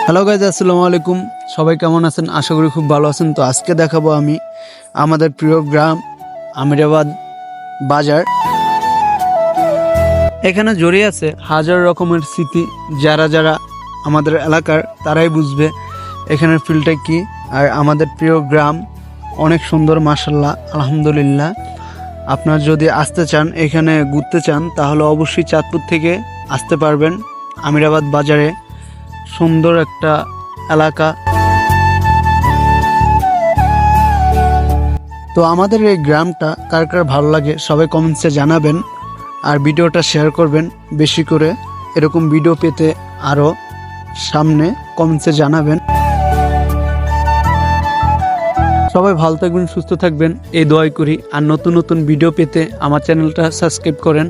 Hello guys, আসসালামু আলাইকুম। সবাই কেমন আছেন? আশা করি খুব ভালো আছেন। তো আজকে দেখাবো আমি আমাদের প্রিয় গ্রাম আমিরাবাদ বাজার। এখানে জড়িয়ে আছে হাজার রকমের স্মৃতি। যারা যারা আমাদের এলাকার তারাই বুঝবে এখানের ফিলটা কি। আর আমাদের প্রিয় গ্রাম অনেক সুন্দর, মাশাআল্লাহ, আলহামদুলিল্লাহ। আপনার যদি আসতে চান, এখানে ঘুরতে চান, তাহলে অবশ্যই চাঁদপুর থেকে আসতে পারবেন আমিরাবাদ বাজারে। সুন্দর একটা এলাকা। তো আমাদের এই গ্রামটা কার কার ভালো লাগে সবাই কমেন্টসে জানাবেন, আর ভিডিওটা শেয়ার করবেন বেশি করে। এরকম ভিডিও পেতে আরও সামনে কমেন্টসে জানাবেন। সবাই ভালো থাকবেন, সুস্থ থাকবেন, এই দোয়াই করি। আর নতুন নতুন ভিডিও পেতে আমার চ্যানেলটা সাবস্ক্রাইব করেন।